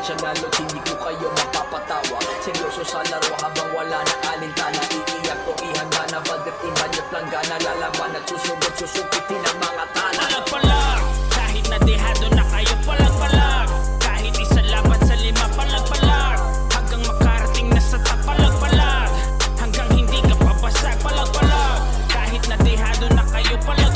pasensya na Lord, hindi ko kayo mapapatawa. Seryoso sa laro habang wala na alintana. Iiyak o ihanda na bagat imanyot lang gana. Lalaban at susunod susukitin ang mga tana. Palag-palag, kahit nadehado na kayo, palag-palag. Kahit isa laban sa 5, palag-palag. Hanggang makarating na sa top, palag-palag. Hanggang hindi ka pabasag, palag-palag. Kahit nadehado na kayo, palag-palag.